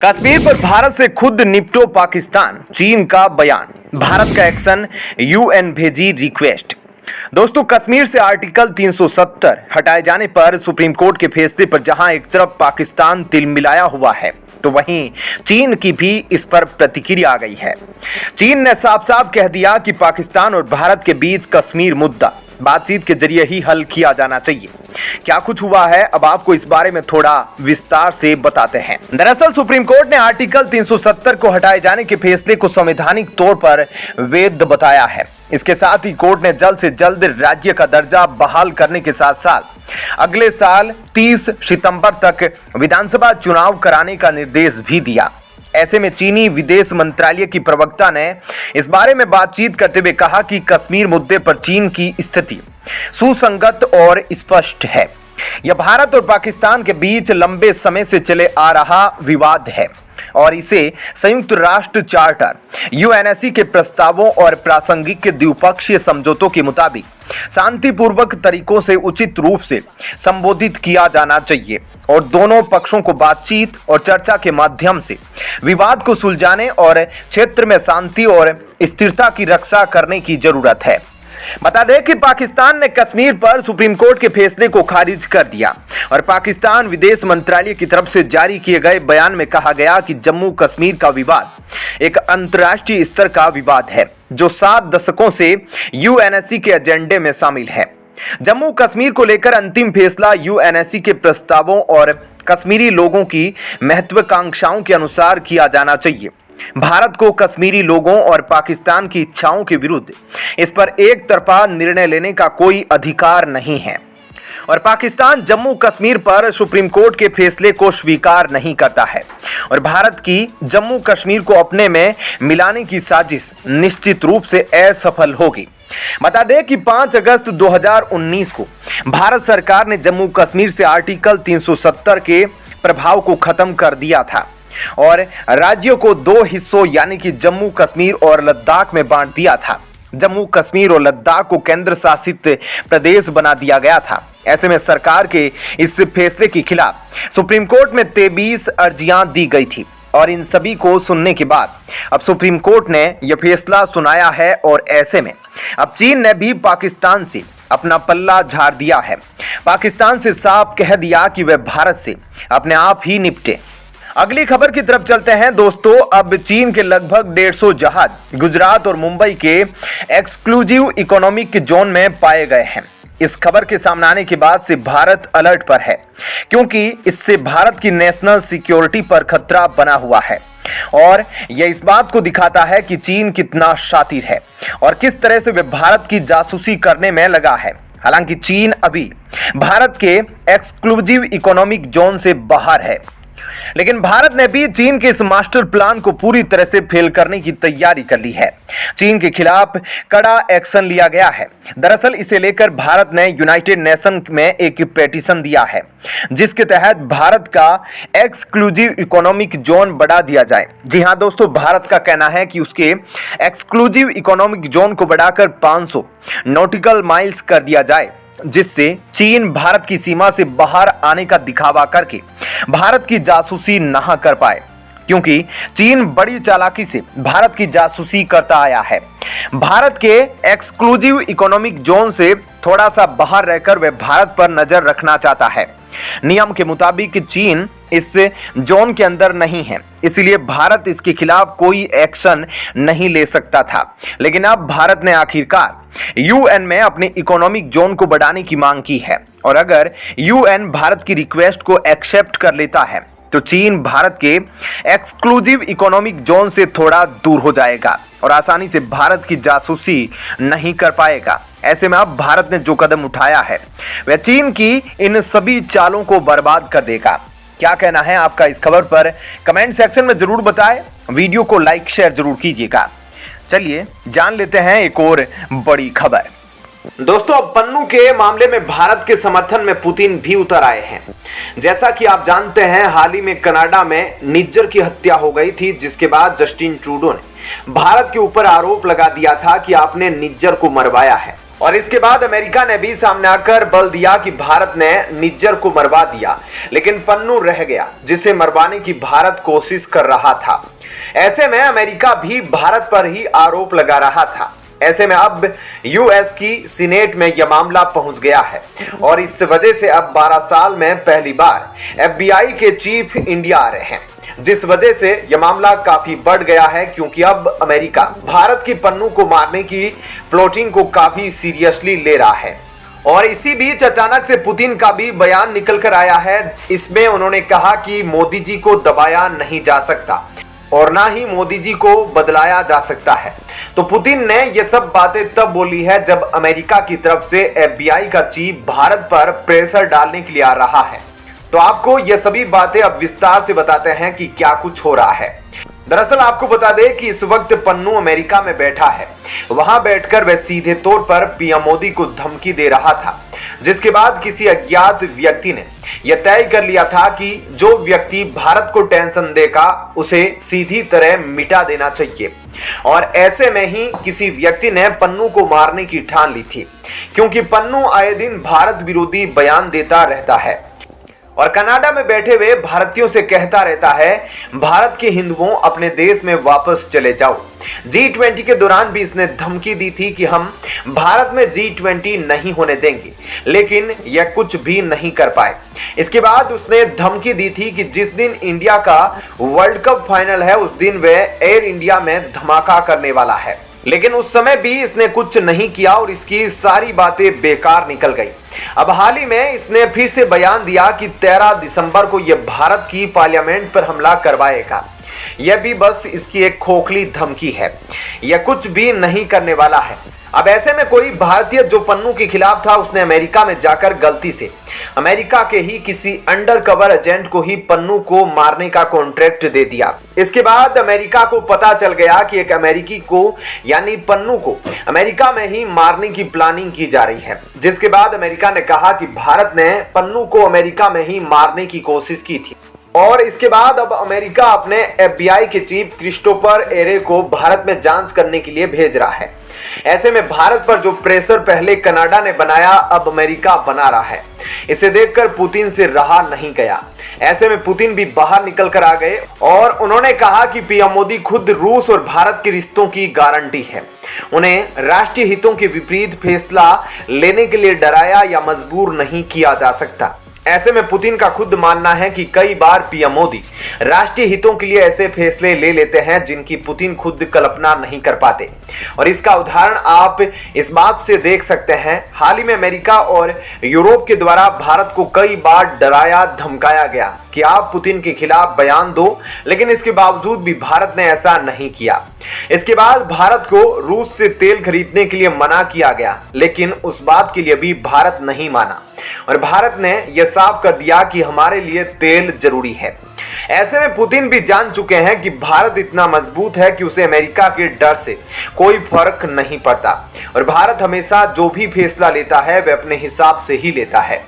कश्मीर पर भारत से खुद निपटो पाकिस्तान, चीन का बयान, भारत का एक्शन, यूएन भेजी रिक्वेस्ट। दोस्तों, कश्मीर से आर्टिकल 370 हटाए जाने पर सुप्रीम कोर्ट के फैसले पर जहां एक तरफ पाकिस्तान तिलमिलाया हुआ है, तो वहीं चीन की भी इस पर प्रतिक्रिया आ गई है। चीन ने साफ साफ कह दिया कि पाकिस्तान और भारत के बीच कश्मीर मुद्दा बातचीत के जरिए ही हल किया जाना चाहिए। क्या कुछ हुआ है, अब आपको इस बारे में थोड़ा विस्तार से बताते हैं। दरअसल सुप्रीम कोर्ट ने आर्टिकल 370 को हटाए जाने के फैसले को संवैधानिक तौर पर वैध बताया है। इसके साथ ही कोर्ट ने जल्द से जल्द राज्य का दर्जा बहाल करने के साथ साथ अगले साल 30 सितंबर तक विधानसभा चुनाव कराने का निर्देश भी दिया। ऐसे में चीनी विदेश मंत्रालय की प्रवक्ता ने इस बारे में बातचीत करते हुए कहा कि कश्मीर मुद्दे पर चीन की स्थिति सुसंगत और स्पष्ट है। यह भारत और पाकिस्तान के बीच लंबे समय से चले आ रहा विवाद है और इसे संयुक्त राष्ट्र चार्टर, यूएनएससी के प्रस्तावों और प्रासंगिक द्विपक्षीय समझौतों के मुताबिक शांतिपूर्वक तरीकों से उचित रूप से संबोधित किया जाना चाहिए और दोनों पक्षों को बातचीत और चर्चा के माध्यम से विवाद को सुलझाने और क्षेत्र में शांति और स्थिरता की रक्षा करने की जरूरत है। बता दें कि पाकिस्तान ने कश्मीर पर सुप्रीम कोर्ट के फैसले को खारिज कर दिया और पाकिस्तान विदेश मंत्रालय की तरफ से जारी किए गए बयान में कहा गया कि जम्मू कश्मीर का विवाद एक अंतर्राष्ट्रीय स्तर का विवाद है जो 7 दशकों से यूएनएससी के एजेंडे में शामिल है। जम्मू कश्मीर को लेकर अंतिम फैसला यूएनएससी के प्रस्तावों और कश्मीरी लोगों की महत्वाकांक्षाओं के अनुसार किया जाना चाहिए। भारत को कश्मीरी लोगों और पाकिस्तान की इच्छाओं के विरुद्ध इस पर एक तरफा निर्णय लेने का कोई अधिकार नहीं है और पाकिस्तान जम्मू कश्मीर पर सुप्रीम कोर्ट के फैसले को स्वीकार नहीं करता है और भारत की जम्मू कश्मीर को अपने में मिलाने की साजिश निश्चित रूप से असफल होगी। बता दें कि 5 अगस्त 2019 को भारत सरकार ने जम्मू कश्मीर से आर्टिकल 370 के प्रभाव को खत्म कर दिया था और राज्यों को 2 हिस्सों यानी कि जम्मू कश्मीर और लद्दाख में बांट दिया था। जम्मू कश्मीर और लद्दाख को केंद्र शासित प्रदेश बना दिया गया था। ऐसे में सरकार के इस फैसले के खिलाफ सुप्रीम कोर्ट में 23 अर्जियां दी गई थी और इन सभी को सुनने के बाद अब सुप्रीम कोर्ट ने यह फैसला सुनाया है और ऐसे में अब चीन ने भी पाकिस्तान से अपना पल्ला झाड़ दिया है। पाकिस्तान से साफ कह दिया कि वह भारत से अपने आप ही निपटे। अगली खबर की तरफ चलते हैं दोस्तों। अब चीन के लगभग 150 जहाज गुजरात और मुंबई के एक्सक्लूसिव इकोनॉमिक जोन में पाए गए हैं। इस खबर के सामने आने के बाद से भारत अलर्ट पर है क्योंकि इससे भारत की नेशनल सिक्योरिटी पर खतरा बना हुआ है और यह इस बात को दिखाता है कि चीन कितना शातिर है और किस तरह से वह भारत की जासूसी करने में लगा है। हालांकि चीन अभी भारत के एक्सक्लूसिव इकोनॉमिक जोन से बाहर है, लेकिन भारत ने भी चीन के इस मास्टर प्लान को पूरी तरह से फेल करने की तैयारी कर ली है। चीन के खिलाफ कड़ा एक्शन लिया गया है। दरअसल इसे लेकर भारत ने यूनाइटेड नेशन में एक पिटीशन दिया है जिसके तहत भारत का एक्सक्लूसिव इकोनॉमिक जोन बढ़ा दिया जाए। जी हां दोस्तों, भारत का कहना है कि उसके एक्सक्लूसिव इकोनॉमिक जोन को बढ़ाकर 500 नॉटिकल माइल्स कर दिया जाए, जिससे चीन भारत की सीमा से बाहर आने का दिखावा करके भारत की जासूसी ना कर पाए, क्योंकि चीन बड़ी चालाकी से भारत की जासूसी करता आया है। भारत के एक्सक्लूसिव इकोनॉमिक जोन से थोड़ा सा बाहर रहकर वह भारत पर नजर रखना चाहता है। नियम के मुताबिक चीन इस जोन के अंदर नहीं है, इसलिए भारत इसके खिलाफ कोई एक्शन नहीं ले सकता था। लेकिन अब भारत ने आखिरकार यूएन में अपने इकोनॉमिक जोन को बढ़ाने की मांग की है और अगर यूएन भारत की रिक्वेस्ट को एक्सेप्ट कर लेता है तो चीन भारत के एक्सक्लूसिव इकोनॉमिक जोन से थोड़ा दूर हो जाएगा और आसानी से भारत की जासूसी नहीं कर पाएगा। ऐसे में अब भारत ने जो कदम उठाया है वह चीन की इन सभी चालों को बर्बाद कर देगा। क्या कहना है आपका इस खबर पर, कमेंट सेक्शन में जरूर बताएं। वीडियो को लाइक शेयर जरूर कीजिएगा। चलिए जान लेते हैं एक और बड़ी खबर। दोस्तों, अब पन्नू के मामले में भारत के समर्थन में पुतिन भी उतर आए हैं। जैसा कि आप जानते हैं, हाल ही में कनाडा में निज्जर की हत्या हो गई थी, जिसके बाद जस्टिन ट्रूडो ने भारत के ऊपर आरोप लगा दिया था कि आपने निज्जर को मरवाया है और इसके बाद अमेरिका ने भी सामने आकर बल दिया कि भारत ने निज्जर को मरवा दिया, लेकिन पन्नू रह गया जिसे मरवाने की भारत कोशिश कर रहा था। ऐसे में अमेरिका भी भारत पर ही आरोप लगा रहा था। ऐसे में अब यूएस की सीनेट में यह मामला पहुंच गया है और इस वजह से अब 12 साल में पहली बार एफबीआई के चीफ इंडिया आ रहे हैं, जिस वजह से यह मामला काफी बढ़ गया है, क्योंकि अब अमेरिका भारत की पन्नू को मारने की प्लॉटिंग को काफी सीरियसली ले रहा है। और इसी बीच अचानक से पुतिन का भी बयान निकल कर आया है। इसमें उन्होंने कहा कि मोदी जी को दबाया नहीं जा सकता और ना ही मोदी जी को बदलाया जा सकता है। तो पुतिन ने ये सब बातें तब बोली है जब अमेरिका की तरफ से एफबीआई का चीफ भारत पर प्रेशर डालने के लिए आ रहा है। तो आपको ये सभी बातें अब विस्तार से बताते हैं कि क्या कुछ हो रहा है। दरअसल आपको बता दें कि इस वक्त पन्नू अमेरिका में बैठा है। वहां बैठकर वह सीधे तौर पर पीएम मोदी को धमकी दे रहा था, जिसके बाद किसी अज्ञात व्यक्ति ने यह तय कर लिया था कि जो व्यक्ति भारत को टेंशन देगा उसे सीधी तरह मिटा देना चाहिए। और ऐसे में ही किसी व्यक्ति ने पन्नू को मारने की ठान ली थी, क्योंकि पन्नू आए दिन भारत विरोधी बयान देता रहता है और कनाडा में बैठे हुए भारतीयों से कहता रहता है, भारत के हिंदुओं अपने देश में वापस चले जाओ। G20 के दौरान भी इसने धमकी दी थी कि हम भारत में G20 नहीं होने देंगे, लेकिन यह कुछ भी नहीं कर पाए। इसके बाद उसने धमकी दी थी कि जिस दिन इंडिया का वर्ल्ड कप फाइनल है उस दिन वह एयर इंडिया में धमाका करने वाला है, लेकिन उस समय भी इसने कुछ नहीं किया और इसकी सारी बातें बेकार निकल गई। अब हाल ही में इसने फिर से बयान दिया कि 13 दिसंबर को यह भारत की पार्लियामेंट पर हमला करवाएगा। यह भी बस इसकी एक खोखली धमकी है, यह कुछ भी नहीं करने वाला है। अब ऐसे में कोई भारतीय जो पन्नू के खिलाफ था उसने अमेरिका में जाकर गलती से अमेरिका के ही किसी अंडर कवर एजेंट को ही पन्नू को मारने का कॉन्ट्रैक्ट दे दिया। इसके बाद अमेरिका को पता चल गया कि एक अमेरिकी को यानी पन्नू को अमेरिका में ही मारने की प्लानिंग की जा रही है, जिसके बाद अमेरिका ने कहा कि भारत ने पन्नू को अमेरिका में ही मारने की कोशिश की थी। और इसके बाद अब अमेरिका अपने एफबीआई के चीफ क्रिस्टोफर एरे को भारत में जांच करने के लिए भेज रहा है। ऐसे में भारत पर जो प्रेशर पहले कनाडा ने बनाया अब अमेरिका बना रहा है। इसे देखकर पुतिन से रहा नहीं गया। ऐसे में पुतिन भी बाहर निकल कर आ गए और उन्होंने कहा कि पीएम मोदी खुद रूस और भारत के रिश्तों की गारंटी है। उन्हें राष्ट्रीय हितों के विपरीत फैसला लेने के लिए डराया या मजबूर नहीं किया जा सकता। ऐसे में पुतिन का खुद मानना है कि कई बार पीएम मोदी राष्ट्रीय हितों के लिए ऐसे फैसले ले लेते हैं जिनकी पुतिन खुद कल्पना नहीं कर पाते। और इसका उदाहरण आप इस बात से देख सकते हैं, हाल ही में अमेरिका और यूरोप के द्वारा भारत को कई बार डराया धमकाया गया कि आप पुतिन के खिलाफ बयान दो, लेकिन इसके बावजूद भी भारत ने ऐसा नहीं किया। इसके बाद भारत को रूस से तेल खरीदने के लिए मना किया गया, लेकिन उस बात के लिए भी भारत नहीं माना और भारत ने यह साफ कर दिया कि हमारे लिए तेल जरूरी है। ऐसे में पुतिन भी जान चुके हैं कि भारत इतना मजबूत है कि उसे अमेरिका के डर से कोई फर्क नहीं पड़ता और भारत हमेशा जो भी फैसला लेता है वह अपने हिसाब से ही लेता है।